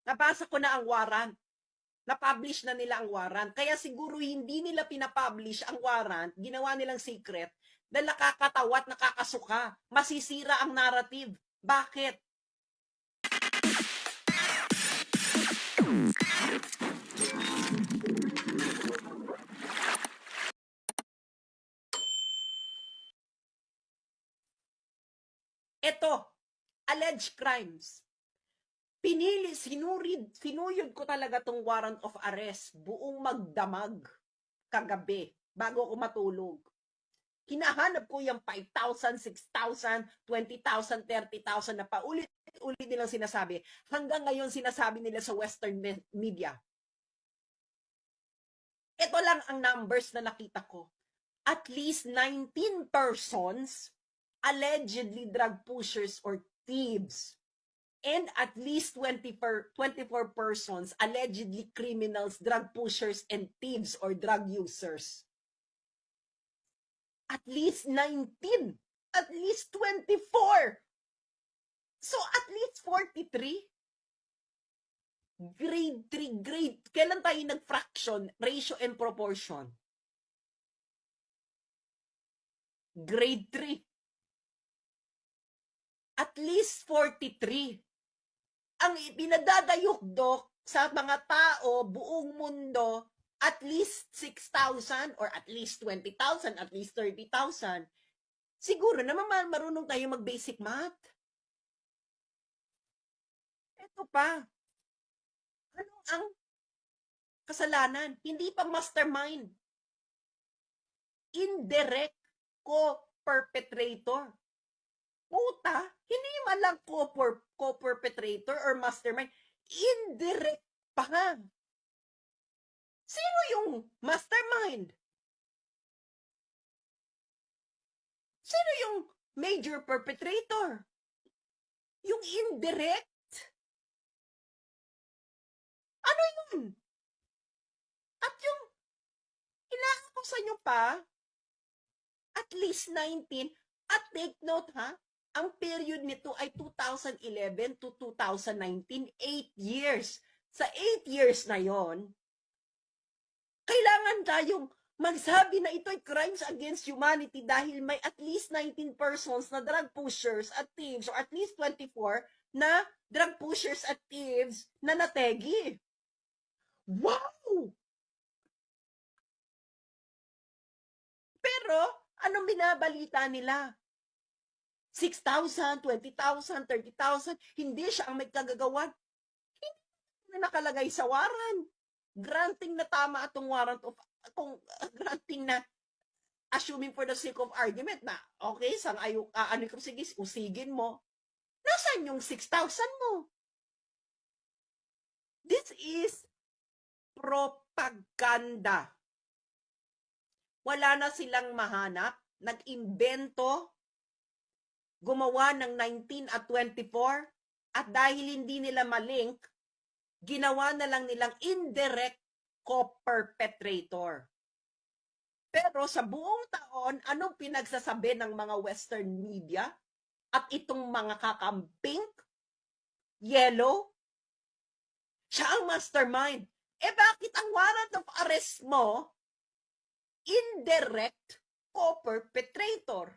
Nabasa ko na ang warrant. Na-publish na nila ang warrant. Kaya siguro hindi nila pinapublish ang warrant, ginawa nilang secret, dahil nakakatawa at nakakasuka. Masisira ang narrative. Bakit? Ito, alleged crimes. Sinuyod ko talaga tong warrant of arrest, buong magdamag kagabi, bago ako matulog. Hinahanap ko yung 5,000, 6,000, 20,000, 30,000 na paulit-ulit nilang sinasabi. Hanggang ngayon sinasabi nila sa Western media. Ito lang ang numbers na nakita ko. At least 19 persons, allegedly drug pushers or thieves, and at least 24 persons, allegedly criminals, drug pushers, and thieves or drug users. At least 19. At least 24. So, at least 43. Grade 3, grade. Kailan tayo nag-fraction, ratio and proportion? Grade 3. At least 43. Ang pinadadayukdok sa mga tao, buong mundo, at least 6,000 or at least 20,000, at least 30,000. Siguro naman marunong tayo mag-basic math. Ito pa. Ano ang kasalanan? Hindi pa mastermind. Indirect co-perpetrator. Puta, hindi man lang co-perpetrator or mastermind. Indirect pa nga. Sino yung mastermind? Sino yung major perpetrator? Yung indirect? Ano yun? At yung inaakusan nyo pa, at least 19, at take note ha, ang period nito ay 2011 to 2019, 8 years. Sa 8 years na yon, kailangan tayong magsabi na ito ay crimes against humanity dahil may at least 19 persons na drug pushers at thieves or at least 24 na drug pushers at thieves na nategi. Wow! Pero, anong binabalita nila? 6,000, 20,000, 30,000, hindi siya ang may kagagawan. Hindi na nakalagay sa warrant. Granting na tama atong warrant of, kung granting na, assuming for the sake of argument na, okay, ano ko, sige, usigin mo. Nasaan yung 6,000 mo? This is propaganda. Wala na silang mahanap, nag-imbento, gumawa ng 19 at 24, at dahil hindi nila malink, ginawa na lang nilang indirect co-perpetrator. Pero sa buong taon, anong pinagsasabi ng mga Western media at itong mga kakamping? Yellow? Siya ang mastermind. Bakit ang warrant of arrest mo, indirect co-perpetrator?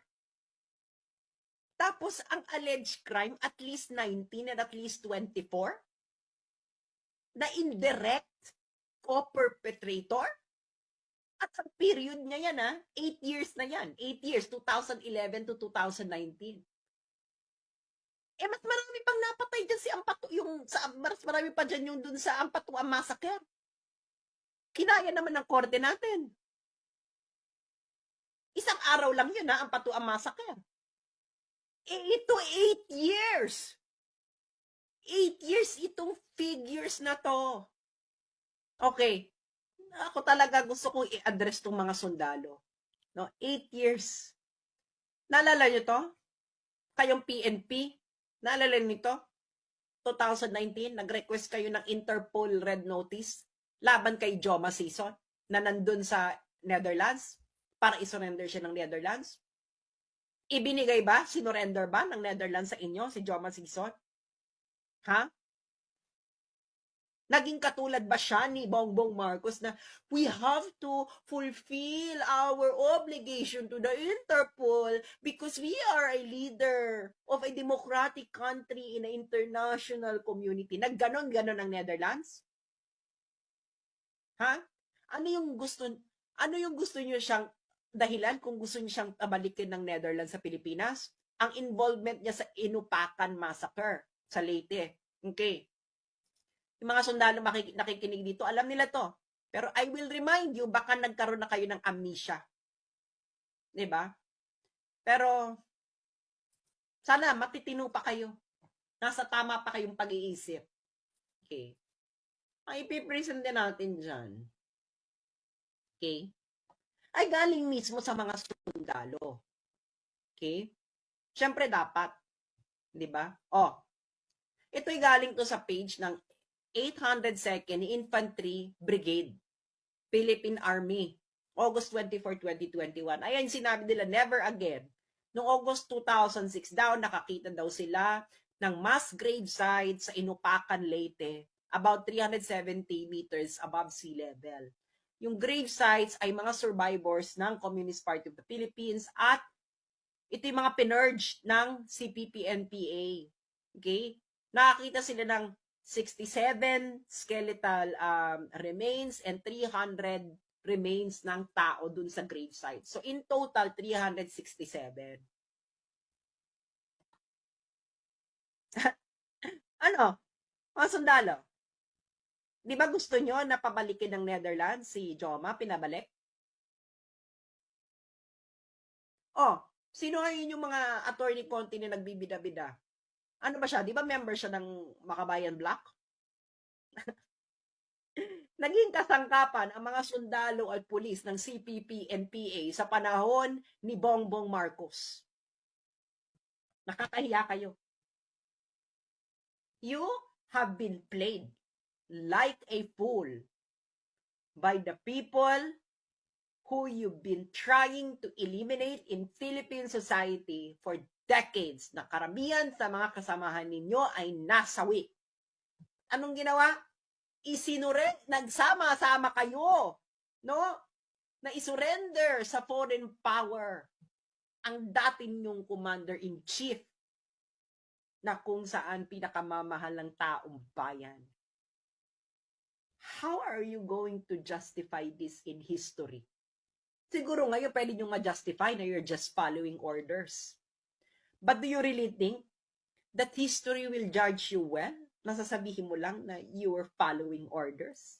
Tapos, ang alleged crime, at least 19 and at least 24? Na indirect co-perpetrator? At ang period niya yan, 8 years na yan. 8 years, 2011 to 2019. Mas marami pang napatay dyan si Ampatu, mas marami pa dyan yung dun sa Ampatuan Massacre. Kinaya naman ng korte natin. Isang araw lang yun, Ampatuan Massacre. Ito 8 years. 8 years itong figures na to. Okay. Ako talaga gusto kong i-address tong mga sundalo. No? 8 years. Naalala nyo to? Kayong PNP? Naalala nyo to? 2019, nag-request kayo ng Interpol Red Notice laban kay Joma Sison na nandun sa Netherlands para isurrender siya ng Netherlands. Ibinigay ba? Sinurrender ba ng Netherlands sa inyo si Joma Sison? Ha? Naging katulad ba siya ni Bongbong Marcos na we have to fulfill our obligation to the Interpol because we are a leader of a democratic country in an international community. Nagganon-ganon ang Netherlands? Ha? Ano yung gusto niyo siyang dahilan kung gusto niyo siyang tabalikin ng Netherlands sa Pilipinas? Ang involvement niya sa Inupakan Massacre sa Leyte. Okay. Yung mga sundalo nakikinig dito, alam nila to. Pero I will remind you, baka nagkaroon na kayo ng amnesia. 'Di ba? Pero sana matitino pa kayo. Nasa tama pa kayong pag-iisip. Okay. Ang ipipresent din natin dyan, okay, ay galing mismo sa mga sundalo. Okay? Siyempre dapat. 'Di ba? Oh, ito'y galing to sa page ng 802nd Infantry Brigade, Philippine Army, August 24, 2021. Ayan, sinabi nila, never again. Noong August 2006 daw, nakakita daw sila ng mass gravesite sa Inupakan, Leyte, about 370 meters above sea level. Yung gravesites ay mga survivors ng Communist Party of the Philippines at ito yung mga pinurged ng CPP-NPA. Okay? Nakakita sila ng 67 skeletal remains and 300 remains ng tao dun sa gravesite. So in total, 367. Ano? Mga sundalo. Di ba gusto nyo na pabalikin ng Netherlands si Joma, pinabalik? Oh, sino ngayon yung mga attorney Conti na nagbibida-bida? Ano ba siya? Di ba member siya ng Makabayan Bloc? Naging kasangkapan ang mga sundalo at pulis ng CPP-NPA sa panahon ni Bongbong Marcos. Nakakahiya kayo. You have been played like a fool by the people who you've been trying to eliminate in Philippine society for decades na karamihan sa mga kasamahan ninyo ay nasawi. Anong ginawa? Nagsama-sama kayo, no? Na isurrender sa foreign power ang dati ninyong commander-in-chief na kung saan pinakamamahal ng taong bayan. How are you going to justify this in history? Siguro ngayon pwede nyo ma-justify na you're just following orders. But do you really think that history will judge you well? Nasasabihin mo lang na you were following orders?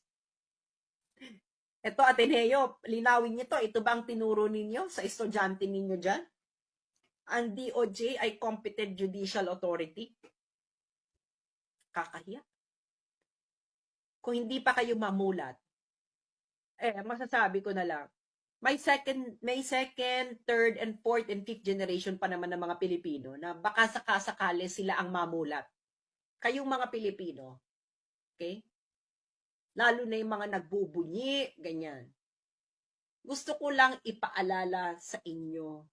Ito, Ateneo, linawin niyo to. Ito bang tinuro ninyo sa estudyante ninyo dyan? Ang DOJ ay competent judicial authority. Kakahiya. Kung hindi pa kayo mamulat, masasabi ko na lang, may second, third, and fourth, and fifth generation pa naman ng mga Pilipino na baka sakasakali sila ang mamulat. Kayong mga Pilipino, okay? Lalo na yung mga nagbubunyi, ganyan. Gusto ko lang ipaalala sa inyo,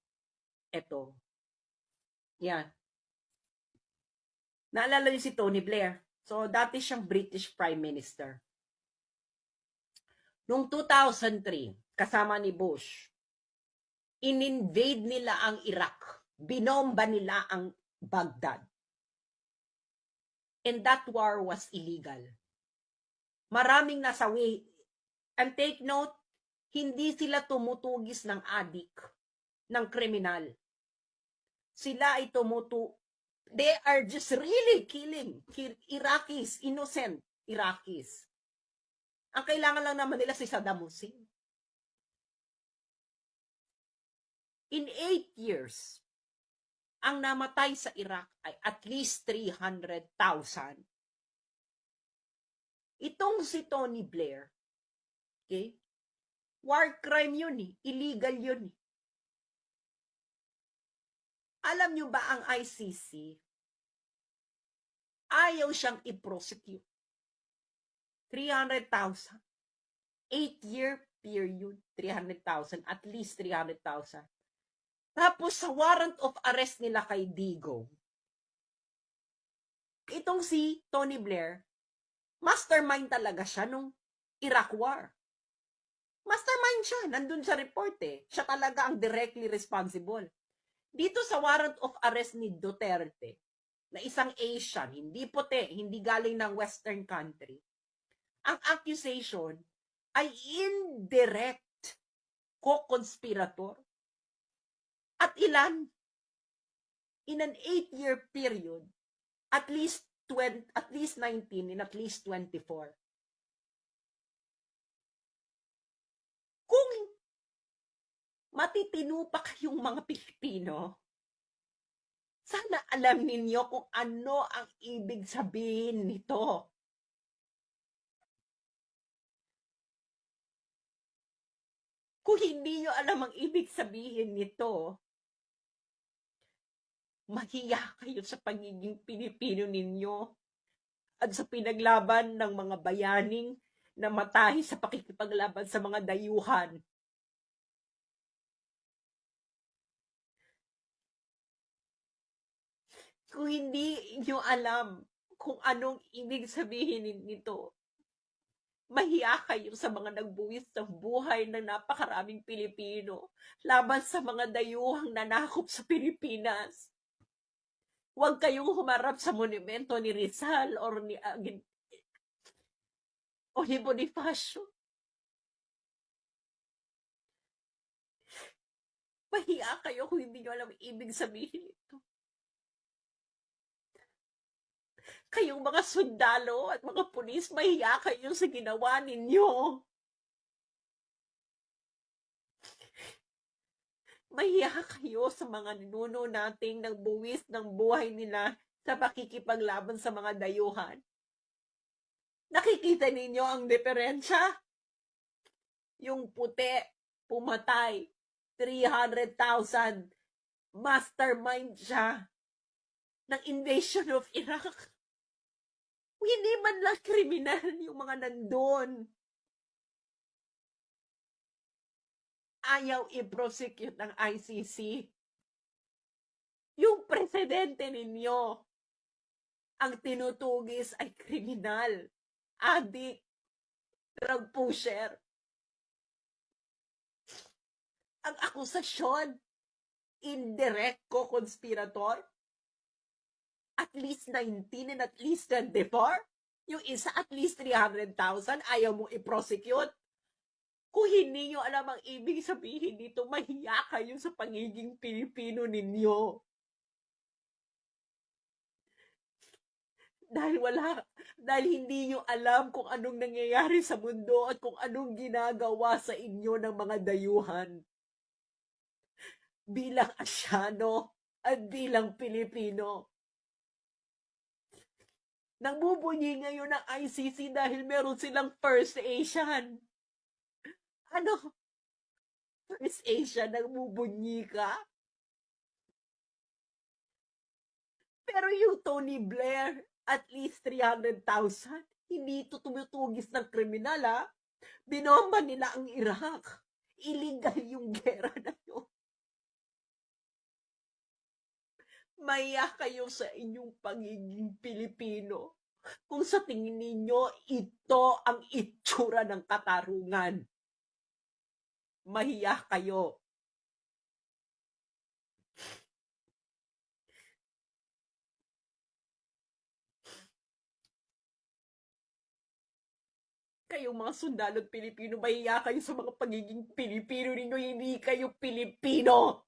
eto. Yan. Naalala niyo si Tony Blair. So, dati siyang British Prime Minister. Noong 2003, kasama ni Bush, in-invade nila ang Iraq. Binomba nila ang Baghdad. And that war was illegal. Maraming nasawi. And take note, hindi sila tumutugis ng adik, ng kriminal. Sila ay they are just really killing Iraqis, innocent Iraqis. Ang kailangan lang naman nila si Saddam Hussein. In 8 years, ang namatay sa Iraq ay at least 300,000. Itong si Tony Blair, okay? War crime yun eh. Illegal yun eh. Alam nyo ba ang ICC, ayaw siyang i-prosecute. 300,000. 8-year period, 300,000. At least 300,000. Tapos sa warrant of arrest nila kay Digong, itong si Tony Blair, Mastermind talaga siya nung Iraq War. Mastermind siya. Nandun sa report eh. Siya talaga ang directly responsible. Dito sa warrant of arrest ni Duterte, na isang Asian, hindi puti, hindi galing ng Western country, ang accusation ay indirect co-conspirator. At ilan? In an 8-year period, at least 19 and at least 24. Kung matitino pa kayong mga Pilipino, sana alam ninyo kung ano ang ibig sabihin nito. Kung hindi nyo alam ang ibig sabihin nito, mahiya kayo sa pagiging Pilipino ninyo at sa pinaglaban ng mga bayaning namatay sa pakikipaglaban sa mga dayuhan. Kung hindi nyo alam kung anong ibig sabihin nito, mahiya kayo sa mga nagbuwis ng buhay ng napakaraming Pilipino laban sa mga dayuhang nanakop sa Pilipinas. Huwag kayong humarap sa monumento ni Rizal o ni Bonifacio. Mahiya kayo kung hindi nyo alam ibig sabihin ito. Kayong mga sundalo at mga pulis, mahiya kayo sa ginawa ninyo. Mahiya kayo sa mga ninuno nating nagbuwis ng buhay nila sa pakikipaglaban sa mga dayuhan. Nakikita ninyo ang diferensya? Yung puti, pumatay, 300,000, mastermind siya ng invasion of Iraq. Hindi man lang kriminal yung mga nandun. Ayaw i-prosecute ng ICC. Yung presidente ninyo, ang tinutugis ay kriminal, adik, drug pusher. Ang akusasyon, indirect co-conspirator, at least 19 and at least 24. Yung isa at least 300,000, ayaw mo i-prosecute. Kung hindi nyo alam ang ibig sabihin dito, mahiya kayo sa pagiging Pilipino ninyo. Dahil hindi nyo alam kung anong nangyayari sa mundo at kung anong ginagawa sa inyo ng mga dayuhan. Bilang Asyano at bilang Pilipino. Nagbubunyi ngayon ng ICC dahil meron silang First Asian. Ano? First Asian, nagbubunyi ka? Pero yung Tony Blair, at least 300,000, hindi ito tumutugis ng kriminal, ha? Binomba nila ang Iraq. Illegal yung gera na yun. Maya kayo sa inyong pagiging Pilipino kung sa tingin ninyo ito ang itsura ng katarungan. Mahiya kayo. Kayong mga sundalo't Pilipino, mahiya kayo sa mga pagiging Pilipino ninyo, hindi kayo Pilipino.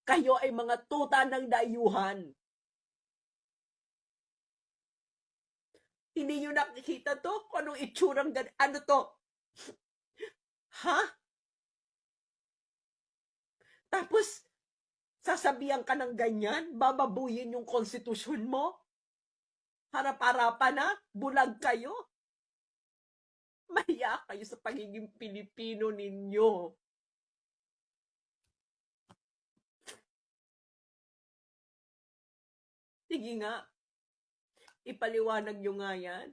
Kayo ay mga tuta ng dayuhan. Hindi nyo nakikita to? Kung anong itsurang ano to? Ha? Tapos, sasabihan ka ng ganyan? Bababuyin yung konstitusyon mo? Harap-harapan na? Bulag kayo? Mahiya kayo sa pagiging Pilipino ninyo. Sige nga, ipaliwanag nyo nga yan.